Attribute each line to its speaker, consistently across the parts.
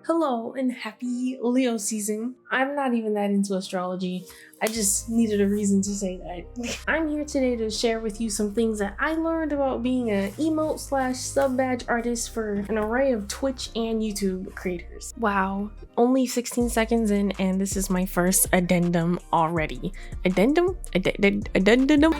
Speaker 1: Hello and happy Leo season. I'm not even that into astrology. I just needed a reason to say that. I'm here today to share with you some things that I learned about being an emote slash sub badge artist for an array of Twitch and YouTube creators. Wow, only 16 seconds in and this is my first addendum already. Addendum? Addendum?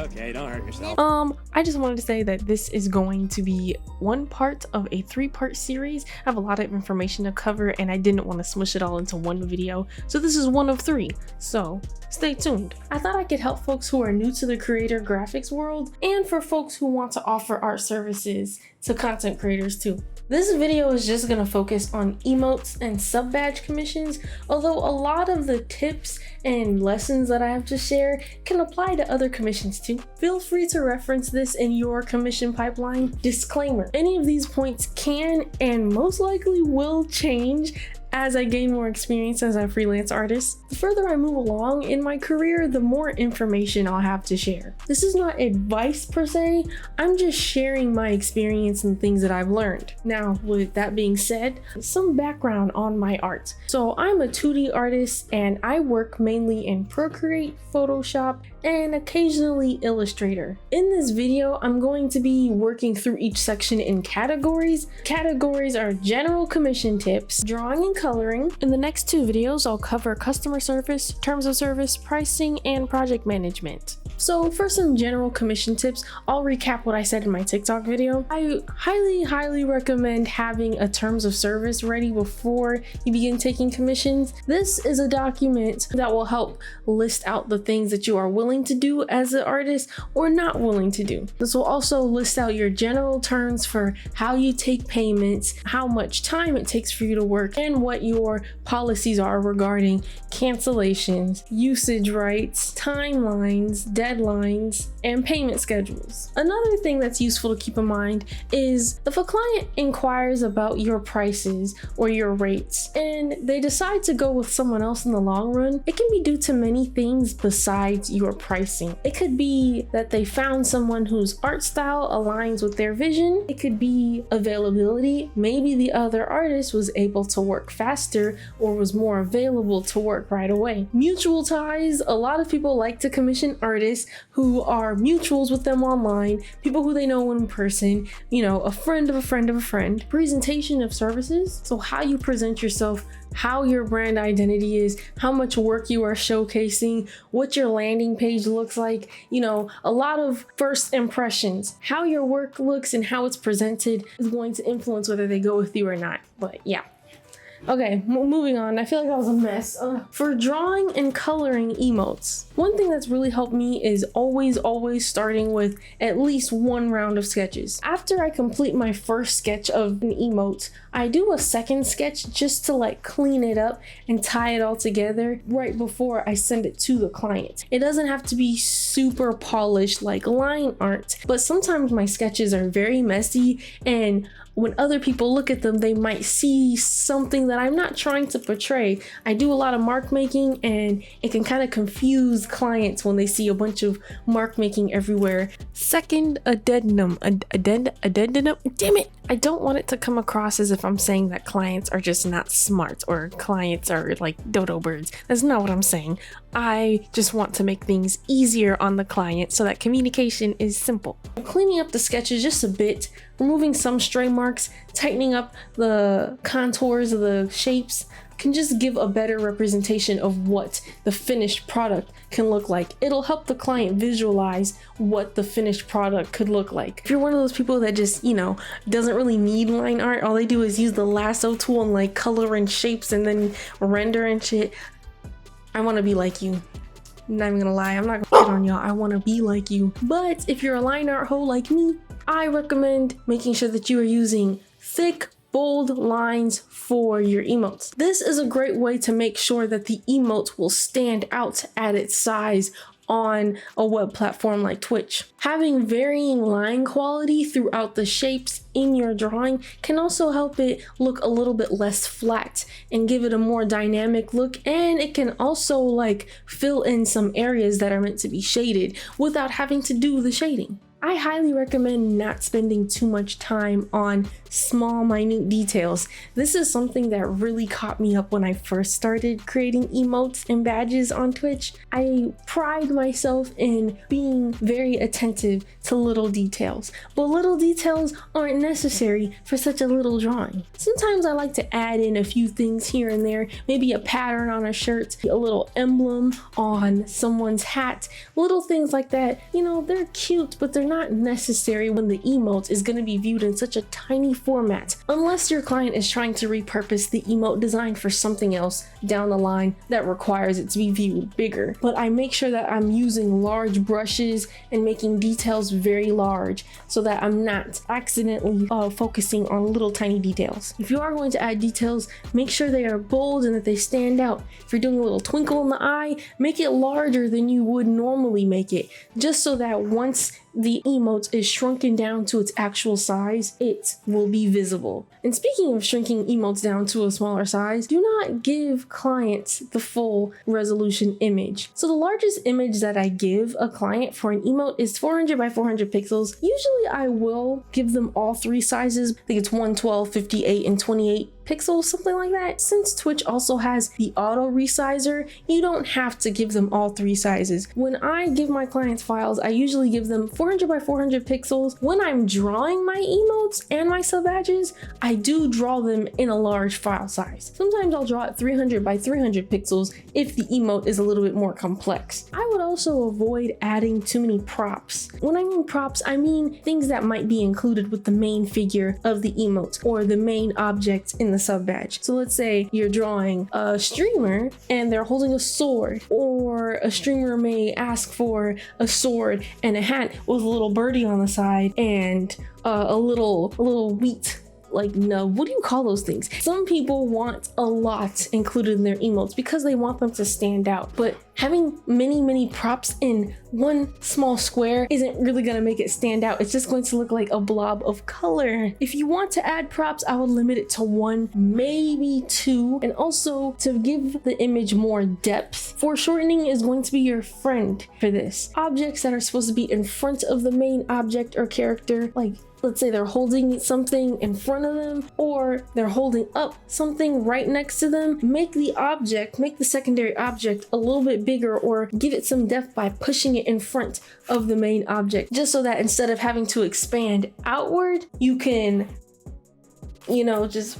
Speaker 2: Okay, don't hurt yourself.
Speaker 1: I just wanted to say that this is going to be one part of a 3-part series. I have a lot of information to cover and I didn't want to smush it all into one video, so this is one of 3, so stay tuned. I thought I could help folks who are new to the creator graphics world and for folks who want to offer art services to content creators too. This video is just going to focus on emotes and sub badge commissions, although a lot of the tips and lessons that I have to share can apply to other commissions too. Feel free to reference this in your commission pipeline. Disclaimer, any of these points can and most likely will change as I gain more experience as a freelance artist. The further I move along in my career, the more information I'll have to share. This is not advice per se, I'm just sharing my experience and things that I've learned. Now, with that being said, some background on my art. So I'm a 2D artist and I work mainly in Procreate, Photoshop, and occasionally Illustrator. In this video, I'm going to be working through each section in categories. Categories are general commission tips, drawing and coloring. In the next 2 videos, I'll cover customer service, terms of service, pricing, and project management. So for some general commission tips, I'll recap what I said in my TikTok video. I highly recommend having a terms of service ready before you begin taking commissions. This is a document that will help list out the things that you are willing to do as an artist or not willing to do. This will also list out your general terms for how you take payments, how much time it takes for you to work, and what your policies are regarding cancellations, usage rights, timelines, deadlines, and payment schedules. Another thing that's useful to keep in mind is if a client inquires about your prices or your rates and they decide to go with someone else in the long run, it can be due to many things besides your pricing. It could be that they found someone whose art style aligns with their vision. It could be availability. Maybe the other artist was able to work faster or was more available to work right away. Mutual ties. A lot of people like to commission artists who are mutuals with them online, people who they know in person, you know, a friend of a friend of a friend. Presentation of services. So how you present yourself, how your brand identity is, how much work you are showcasing, what your landing page looks like, you know, a lot of first impressions. How your work looks and how it's presented is going to influence whether they go with you or not. But yeah. Okay, moving on. I feel like that was a mess. For drawing and coloring emotes, one thing that's really helped me is always starting with at least 1 round of sketches. After I complete my first sketch of an emote, I do a second sketch just to like clean it up and tie it all together right before I send it to the client. It doesn't have to be super polished like line art, but sometimes my sketches are very messy and when other people look at them, they might see something that I'm not trying to portray. I do a lot of mark making and it can kind of confuse clients when they see a bunch of mark making everywhere. Second addendum, addendum, damn it. I don't want it to come across as if I'm saying that clients are just not smart or clients are like dodo birds. That's not what I'm saying. I just want to make things easier on the client so that communication is simple. I'm cleaning up the sketches just a bit, removing some stray marks, tightening up the contours of the shapes can just give a better representation of what the finished product can look like. It'll help the client visualize what the finished product could look like. If you're one of those people that just, you know, doesn't really need line art, all they do is use the lasso tool and like color in shapes and then render and shit, I want to be like you. I'm not even gonna lie, I'm not gonna shit on y'all. I want to be like you. But if you're a line art hoe like me, I recommend making sure that you are using thick, bold lines for your emotes. This is a great way to make sure that the emote will stand out at its size on a web platform like Twitch. Having varying line quality throughout the shapes in your drawing can also help it look a little bit less flat and give it a more dynamic look, and it can also like fill in some areas that are meant to be shaded without having to do the shading. I highly recommend not spending too much time on small, minute details. This is something that really caught me up when I first started creating emotes and badges on Twitch. I pride myself in being very attentive to little details, but little details aren't necessary for such a little drawing. Sometimes I like to add in a few things here and there, maybe a pattern on a shirt, a little emblem on someone's hat, little things like that. You know, they're cute, but they're not necessary when the emote is going to be viewed in such a tiny format, unless your client is trying to repurpose the emote design for something else down the line that requires it to be viewed bigger. But I make sure that I'm using large brushes and making details very large so that I'm not accidentally focusing on little tiny details. If you are going to add details, make sure they are bold and that they stand out. If you're doing a little twinkle in the eye, make it larger than you would normally make it, just so that once the emote is shrunken down to its actual size, it will be visible. And speaking of shrinking emotes down to a smaller size, do not give clients the full resolution image. So the largest image that I give a client for an emote is 400 by 400 pixels. Usually I will give them all three sizes. I think it's 112, 58, and 28 pixels, something like that. Since Twitch also has the auto resizer, you don't have to give them all three sizes. When I give my clients files, I usually give them 400 by 400 pixels. When I'm drawing my emotes and my sub badges, I do draw them in a large file size. Sometimes I'll draw it 300 by 300 pixels if the emote is a little bit more complex. I would also avoid adding too many props. When I mean props, I mean things that might be included with the main figure of the emote or the main object in the sub badge. So let's say you're drawing a streamer and they're holding a sword, or a streamer may ask for a sword and a hat with a little birdie on the side and a little wheat. Like, no, what do you call those things? Some people want a lot included in their emotes because they want them to stand out, but having many props in one small square isn't really gonna make it stand out. It's just going to look like a blob of color. If you want to add props, I would limit it to one, maybe two. And also, to give the image more depth, foreshortening is going to be your friend for this. Objects that are supposed to be in front of the main object or character, like let's say they're holding something in front of them, or they're holding up something right next to them, make the secondary object a little bit bigger, or give it some depth by pushing it in front of the main object, just so that instead of having to expand outward, you can, you know, just,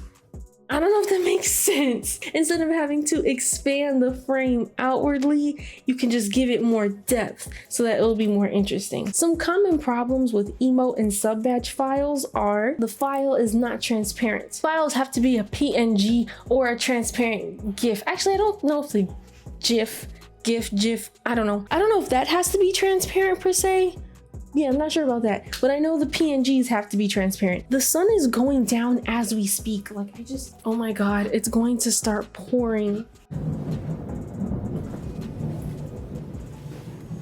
Speaker 1: I don't know if that makes sense. Instead of having to expand the frame outwardly, you can just give it more depth so that it'll be more interesting. Some common problems with emote and sub badge files are the file is not transparent. Files have to be a PNG or a transparent GIF. Actually, I don't know if the GIF, I don't know if that has to be transparent per se. Yeah, I'm not sure about that, but I know the PNGs have to be transparent. The sun is going down as we speak. Like, oh my God, it's going to start pouring.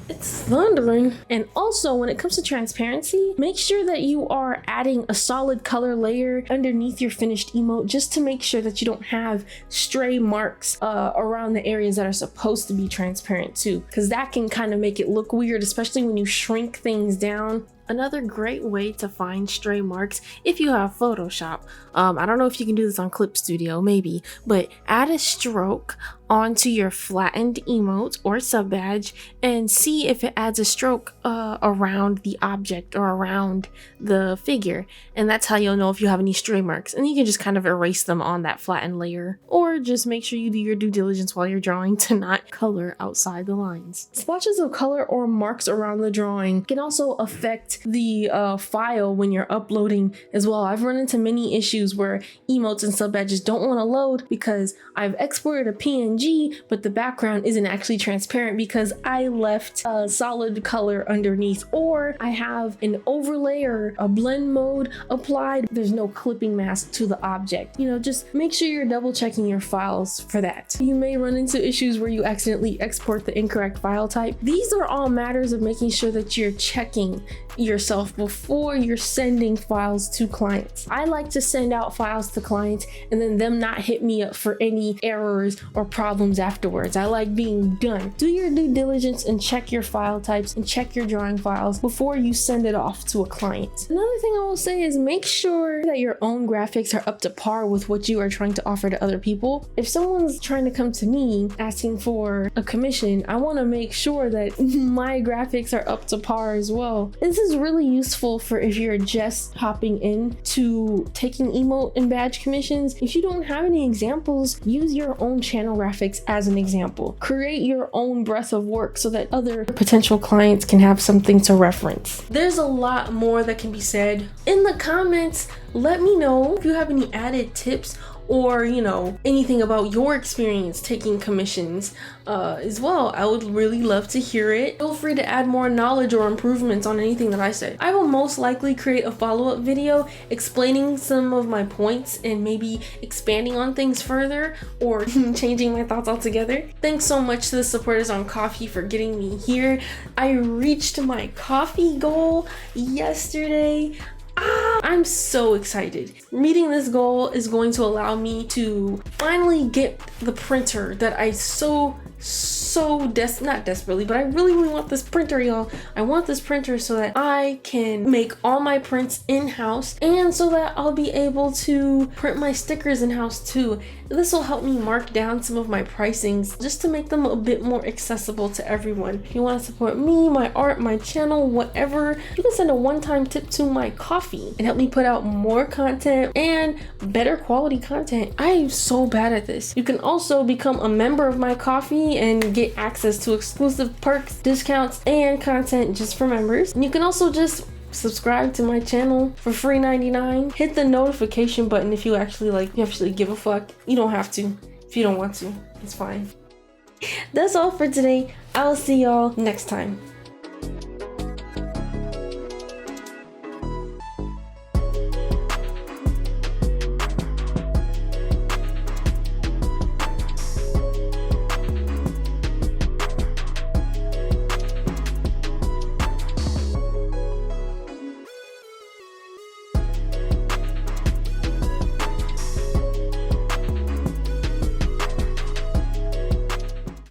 Speaker 1: It's thundering. And also, when it comes to transparency, make sure that you are adding a solid color layer underneath your finished emote, just to make sure that you don't have stray marks around the areas that are supposed to be transparent too, because that can kind of make it look weird, especially when you shrink things down. Another great way to find stray marks, if you have Photoshop, I don't know if you can do this on Clip Studio, maybe, but add a stroke onto your flattened emote or sub badge and see if it adds a stroke around the object or around the figure, and that's how you'll know if you have any stray marks, and you can just kind of erase them on that flattened layer, or just make sure you do your due diligence while you're drawing to not color outside the lines. Splotches of color or marks around the drawing can also affect the file when you're uploading as well. I've run into many issues where emotes and sub badges don't want to load because I've exported a PNG, but the background isn't actually transparent because I left a solid color underneath, or I have an overlay or a blend mode applied. There's no clipping mask to the object. You know, just make sure you're double checking your files for that. You may run into issues where you accidentally export the incorrect file type. These are all matters of making sure that you're checking yourself before you're sending files to clients. I like to send out files to clients and then them not hit me up for any errors or problems problems afterwards. I like being done. Do your due diligence and check your file types and check your drawing files before you send it off to a client. Another thing I will say is make sure that your own graphics are up to par with what you are trying to offer to other people. If someone's trying to come to me asking for a commission, I want to make sure that my graphics are up to par as well. This is really useful for if you're just hopping in to taking emote and badge commissions. If you don't have any examples, use your own channel graphics as an example. Create your own breadth of work so that other potential clients can have something to reference. There's a lot more that can be said. In the comments, let me know if you have any added tips or, you know, anything about your experience taking commissions as well. I would really love to hear it. Feel free to add more knowledge or improvements on anything that I said. I will most likely create a follow-up video explaining some of my points and maybe expanding on things further or changing my thoughts altogether. Thanks so much to the supporters on Coffee for getting me here. I reached my coffee goal yesterday. I'm so excited. Meeting this goal is going to allow me to finally get the printer that I not desperately, but I really want this printer, y'all. I want this printer so that I can make all my prints in-house and so that I'll be able to print my stickers in-house too. This will help me mark down some of my pricings just to make them a bit more accessible to everyone. If you want to support me, my art, my channel, whatever, you can send a one-time tip to my Coffee and help me put out more content and better quality content. I am so bad at this. You can also become a member of my Coffee and get access to exclusive perks, discounts, and content just for members. And you can also just subscribe to my channel for free 99. Hit the notification button if you actually give a fuck. You don't have to if you don't want to. It's fine. That's all for today. I'll see y'all next time.